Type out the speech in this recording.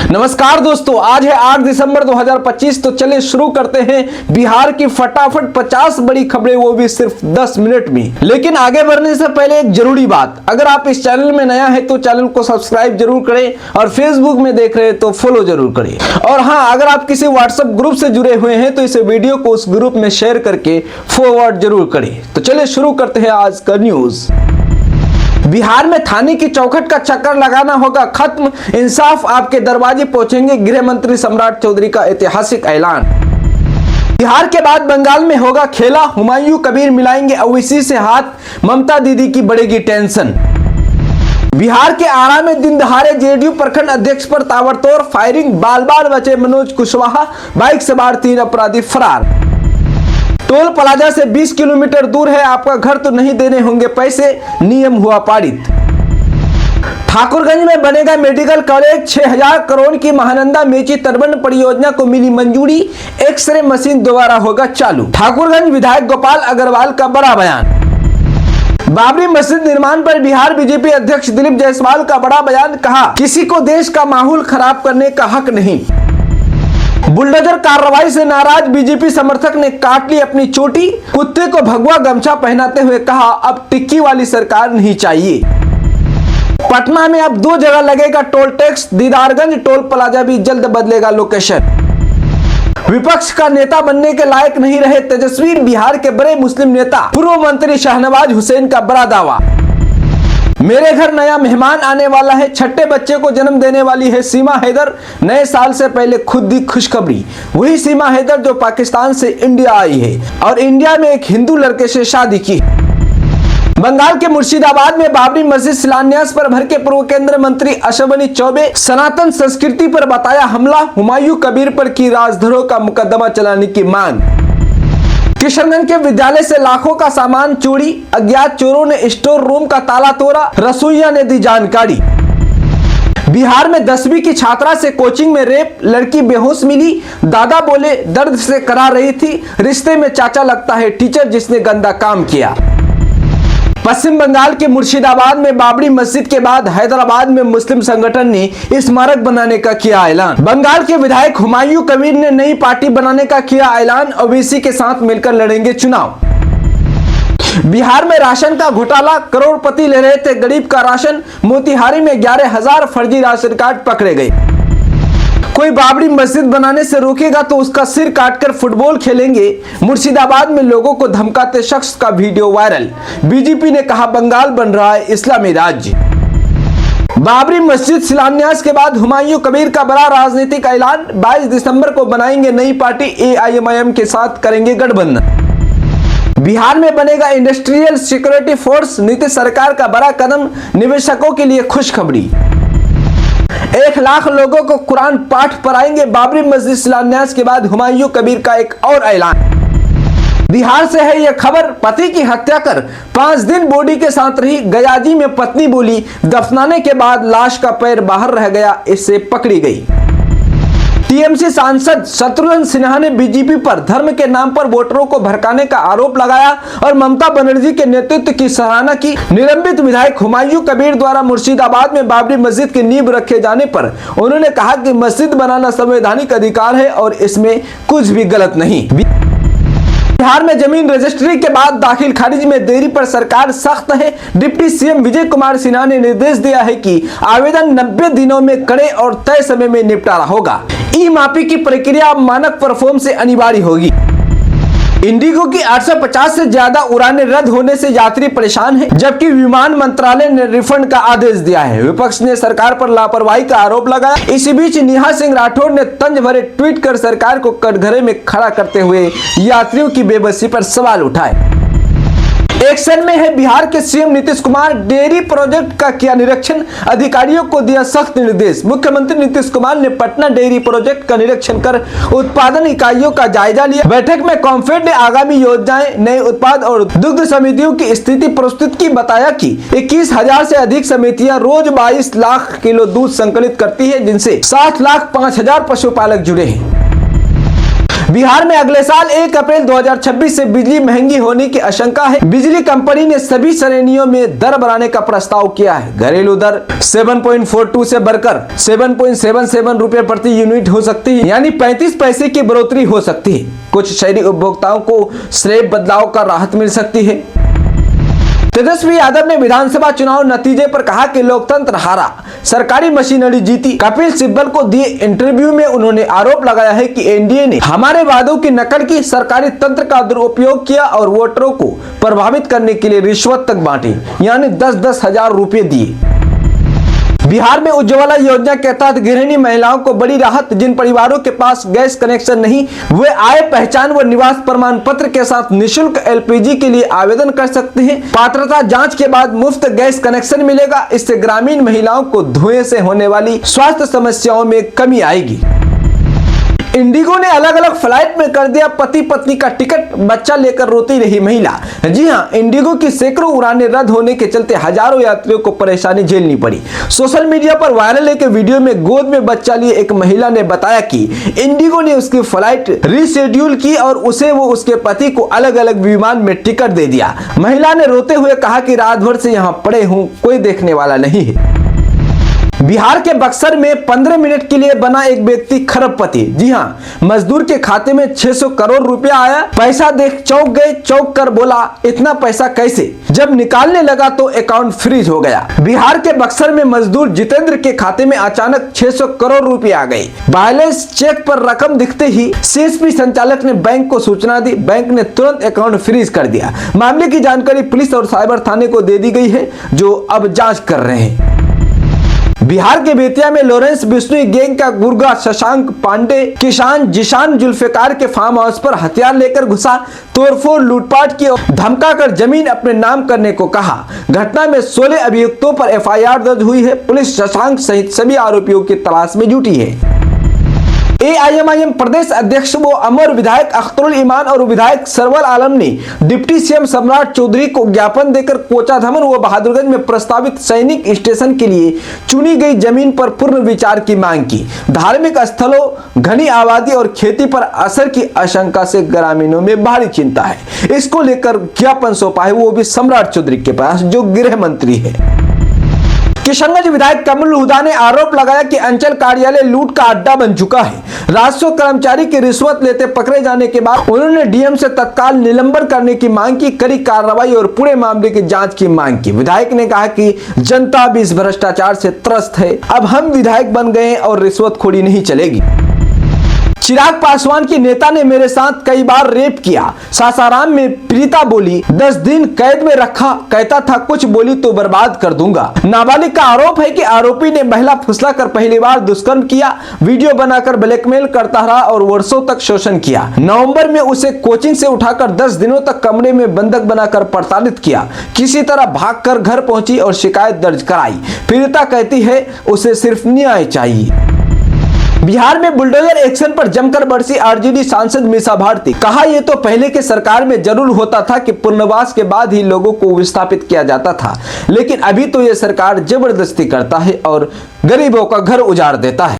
नमस्कार दोस्तों, आज है 8 दिसंबर 2025। तो चलिए शुरू करते हैं बिहार की फटाफट 50 बड़ी खबरें, वो भी सिर्फ 10 मिनट में। लेकिन आगे बढ़ने से पहले एक जरूरी बात, अगर आप इस चैनल में नया है तो चैनल को सब्सक्राइब जरूर करें और फेसबुक में देख रहे हैं तो फॉलो जरूर करें। और हाँ, अगर आप किसी व्हाट्सएप ग्रुप से जुड़े हुए हैं तो इस वीडियो को उस ग्रुप में शेयर करके फॉरवर्ड जरूर करें। तो चलिए शुरू करते हैं आज का न्यूज। बिहार में थाने की चौखट का चक्कर लगाना होगा खत्म, इंसाफ आपके दरवाजे पहुंचेंगे, गृह मंत्री सम्राट चौधरी का ऐतिहासिक ऐलान। बिहार के बाद बंगाल में होगा खेला, हुमायूं कबीर मिलाएंगे ओवैसी से हाथ, ममता दीदी की बढ़ेगी टेंशन। बिहार के आरा में दिन दहाड़े जेडीयू प्रखंड अध्यक्ष पर ताबड़तोड़ फायरिंग, बाल बाल बचे मनोज कुशवाहा, बाइक सवार 3 अपराधी फरार। टोल प्लाजा से 20 किलोमीटर दूर है आपका घर तो नहीं देने होंगे पैसे, नियम हुआ पारित। ठाकुरगंज में बनेगा मेडिकल कॉलेज, 6000 करोड़ की महानंदा मेची तटबंध परियोजना को मिली मंजूरी, एक्सरे मशीन दोबारा होगा चालू। ठाकुरगंज विधायक गोपाल अग्रवाल का बड़ा बयान। बाबरी मस्जिद निर्माण पर बिहार बीजेपी अध्यक्ष दिलीप जायसवाल का बड़ा बयान, कहा किसी को देश का माहौल खराब करने का हक नहीं। बुलडोजर कार्रवाई से नाराज बीजेपी समर्थक ने काट ली अपनी चोटी, कुत्ते को भगवा गमछा पहनाते हुए कहा अब टिक्की वाली सरकार नहीं चाहिए। पटना में अब 2 जगह लगेगा toll tax, Didarganj toll plaza भी जल्द बदलेगा लोकेशन। विपक्ष का नेता बनने के लायक नहीं रहे तेजस्वी, बिहार के बड़े मुस्लिम नेता पूर्व मंत्री शाहनवाज हुसैन का बड़ा दावा। मेरे घर नया मेहमान आने वाला है, छठे बच्चे को जन्म देने वाली है सीमा हैदर, नए साल से पहले खुद दी खुशखबरी। वही सीमा हैदर जो पाकिस्तान से इंडिया आई है और इंडिया में एक हिंदू लड़के से शादी की। बंगाल के मुर्शिदाबाद में बाबरी मस्जिद शिलान्यास पर भर के पूर्व केंद्रीय मंत्री अश्विनी चौबे, सनातन संस्कृति पर बताया हमला, हुमायूं कबीर पर की राजद्रोह का मुकदमा चलाने की मांग। किशनगंज के विद्यालय से लाखों का सामान चोरी, अज्ञात चोरों ने स्टोर रूम का ताला तोड़ा, रसोइया ने दी जानकारी। बिहार में 10वीं की छात्रा से कोचिंग में रेप, लड़की बेहोश मिली, दादा बोले दर्द से करा रही थी, रिश्ते में चाचा लगता है टीचर जिसने गंदा काम किया। पश्चिम बंगाल के मुर्शिदाबाद में बाबरी मस्जिद के बाद हैदराबाद में मुस्लिम संगठन ने स्मारक बनाने का किया ऐलान। बंगाल के विधायक हुमायूं कबीर ने नई पार्टी बनाने का किया ऐलान, ओवैसी के साथ मिलकर लड़ेंगे चुनाव। बिहार में राशन का घोटाला, करोड़पति ले रहे थे गरीब का राशन, मोतिहारी में 11,000 फर्जी राशन कार्ड पकड़े गए। कोई बाबरी मस्जिद बनाने से रोकेगा तो उसका सिर काटकर फुटबॉल खेलेंगे, मुर्शिदाबाद में लोगों को धमकाते शख्स का वीडियो वायरल। बीजेपी ने कहा बंगाल बन रहा है इस्लामी राज्य। बाबरी मस्जिद शिलान्यास के बाद हुमायूं कबीर का बड़ा राजनीतिक ऐलान, 22 दिसंबर को बनाएंगे नई पार्टी, एआईएमआईएम के साथ करेंगे गठबंधन। बिहार में बनेगा इंडस्ट्रियल सिक्योरिटी फोर्स, नीतीश सरकार का बड़ा कदम, निवेशकों के लिए खुशखबरी। 1 लाख लोगों को कुरान पाठ पढ़ाएंगे, बाबरी मस्जिद शिलान्यास के बाद हुमायूं कबीर का एक और ऐलान। बिहार से है यह खबर, पति की हत्या कर 5 दिन बॉडी के साथ रही, गयाजी में पत्नी बोली दफनाने के बाद लाश का पैर बाहर रह गया, इससे पकड़ी गई। टीएमसी सांसद शत्रुघ्न सिन्हा ने बीजेपी पर धर्म के नाम पर वोटरों को भड़काने का आरोप लगाया और ममता बनर्जी के नेतृत्व की सराहना की। निलंबित विधायक हुमायूं कबीर द्वारा मुर्शिदाबाद में बाबरी मस्जिद की नींव रखे जाने पर उन्होंने कहा कि मस्जिद बनाना संवैधानिक अधिकार है और इसमें कुछ भी गलत नहीं। बिहार में जमीन रजिस्ट्री के बाद दाखिल खारिज में देरी पर सरकार सख्त है, डिप्टी सीएम विजय कुमार सिन्हा ने निर्देश दिया है कि आवेदन 90 दिनों में करें और तय समय में निपटारा होगा। ई मापी की प्रक्रिया मानक परफॉर्म से अनिवार्य होगी। इंडिगो की 850 से ज्यादा उड़ानें रद्द होने से यात्री परेशान हैं, जबकि विमान मंत्रालय ने रिफंड का आदेश दिया है। विपक्ष ने सरकार पर लापरवाही का आरोप लगाया। इसी बीच नेहा सिंह राठौर ने तंज भरे ट्वीट कर सरकार को कटघरे में खड़ा करते हुए यात्रियों की बेबसी पर सवाल उठाए। एक्शन में है बिहार के CM Nitish Kumar, dairy project का किया निरीक्षण, अधिकारियों को दिया सख्त निर्देश। मुख्यमंत्री नीतीश कुमार ने पटना डेयरी प्रोजेक्ट का निरीक्षण कर उत्पादन इकाइयों का जायजा लिया। बैठक में कॉम्फेड ने आगामी योजनाएं, नए उत्पाद और दुग्ध समितियों की स्थिति प्रस्तुत की। बताया कि 21,000 से अधिक समितियां रोज 22 लाख किलो दूध संकलित करती है, जिनसे 7,05,000 पशुपालक जुड़े हैं। बिहार में अगले साल 1 अप्रैल 2026 से बिजली महंगी होने की आशंका है। बिजली कंपनी ने सभी श्रेणियों में दर बढ़ाने का प्रस्ताव किया है। घरेलू दर 7.42 से बढ़कर 7.77 रुपए प्रति यूनिट हो सकती है, यानी 35 पैसे की बढ़ोतरी हो सकती है। कुछ शहरी उपभोक्ताओं को स्लैब बदलाव का राहत मिल सकती है। तेजस्वी यादव ने विधानसभा चुनाव नतीजे पर कहा कि लोकतंत्र हारा, सरकारी मशीनरी जीती। कपिल सिब्बल को दिए इंटरव्यू में उन्होंने आरोप लगाया है कि एनडीए ने हमारे वादों की नकल की, सरकारी तंत्र का दुरुपयोग किया और वोटरों को प्रभावित करने के लिए रिश्वत तक बांटी, यानी 10-10 हजार रुपए दिए। बिहार में उज्ज्वला योजना के तहत गृहिणी महिलाओं को बड़ी राहत। जिन परिवारों के पास गैस कनेक्शन नहीं, वे आय पहचान व निवास प्रमाण पत्र के साथ निःशुल्क एलपीजी के लिए आवेदन कर सकते हैं। पात्रता जांच के बाद मुफ्त गैस कनेक्शन मिलेगा। इससे ग्रामीण महिलाओं को धुएं से होने वाली स्वास्थ्य समस्याओं में कमी आएगी। इंडिगो ने अलग अलग फ्लाइट में कर दिया पति पत्नी का टिकट, बच्चा लेकर रोती रही महिला। जी हां, इंडिगो की सैकड़ों उड़ानें रद्द होने के चलते हजारों यात्रियों को परेशानी झेलनी पड़ी। सोशल मीडिया पर वायरल एक वीडियो में गोद में बच्चा लिए एक महिला ने बताया कि इंडिगो ने उसकी फ्लाइट रीशेड्यूल की और उसे वो उसके पति को अलग अलग विमान में टिकट दे दिया। महिला ने रोते हुए कहा कि रात भर से यहाँ पड़े हूँ, कोई देखने वाला नहीं है। बिहार के बक्सर में 15 मिनट के लिए बना एक व्यक्ति खरबपति। जी हाँ, मजदूर के खाते में 600 करोड़ रुपया आया। पैसा देख चौंक गए, चौंक कर बोला इतना पैसा कैसे। जब निकालने लगा तो अकाउंट फ्रीज हो गया। बिहार के बक्सर में मजदूर जितेंद्र के खाते में अचानक 600 करोड़ रुपए आ गए। बैलेंस चेक पर रकम दिखते ही सीएसपी संचालक ने बैंक को सूचना दी। बैंक ने तुरंत अकाउंट फ्रीज कर दिया। मामले की जानकारी पुलिस और साइबर थाने को दे दी गई है, जो अब जांच कर रहे हैं। बिहार के बेतिया में लॉरेंस बिश्नोई गैंग का गुर्गा शशांक पांडे किसान जिशान जुल्फिकार के फार्म हाउस पर हथियार लेकर घुसा, तोड़फोड़ लूटपाट की और धमकाकर जमीन अपने नाम करने को कहा। घटना में 16 अभियुक्तों पर एफआईआर दर्ज हुई है। पुलिस शशांक सहित सभी आरोपियों की तलाश में जुटी है। एआईएमआईएम प्रदेश अध्यक्ष व अमर विधायक अख्तरुल ईमान और विधायक सरवर आलम ने डिप्टी सीएम सम्राट चौधरी को ज्ञापन देकर कोचाधमन व बहादुरगंज में प्रस्तावित सैनिक स्टेशन के लिए चुनी गई जमीन पर पूर्ण विचार की मांग की। धार्मिक स्थलों, घनी आबादी और खेती पर असर की आशंका से ग्रामीणों में भारी चिंता है। इसको लेकर ज्ञापन सौंपा है, वो भी सम्राट चौधरी के पास, जो गृह मंत्री है। किशनगंज विधायक कमल हुदा ने आरोप लगाया कि अंचल कार्यालय लूट का अड्डा बन चुका है। राजस्व कर्मचारी की रिश्वत लेते पकड़े जाने के बाद उन्होंने डीएम से तत्काल निलंबन करने की मांग की, कड़ी कार्रवाई और पूरे मामले की जांच की मांग की। विधायक ने कहा कि जनता भी इस भ्रष्टाचार से त्रस्त है। अब हम विधायक बन गए और रिश्वतखोरी नहीं चलेगी। चिराग पासवान की नेता ने मेरे साथ कई बार रेप किया। सासाराम में पीड़िता बोली 10 दिन कैद में रखा, कहता था कुछ बोली तो बर्बाद कर दूंगा। नाबालिग का आरोप है कि आरोपी ने महिला फुसलाकर पहली बार दुष्कर्म किया, वीडियो बनाकर ब्लैकमेल करता रहा और वर्षों तक शोषण किया। नवंबर में उसे कोचिंग से उठाकर 10 दिनों तक कमरे में बंधक बनाकर प्रताड़ित किया। किसी तरह भागकर घर पहुंची और शिकायत दर्ज कराई। पीड़िता कहती है उसे सिर्फ न्याय चाहिए। बिहार में बुलडोजर एक्शन पर जमकर बरसी आरजेडी सांसद मीसा भारती। कहा यह तो पहले के सरकार में जरूर होता था कि पुनर्वास के बाद ही लोगों को विस्थापित किया जाता था, लेकिन अभी तो यह सरकार जबरदस्ती करता है और गरीबों का घर उजाड़ देता है।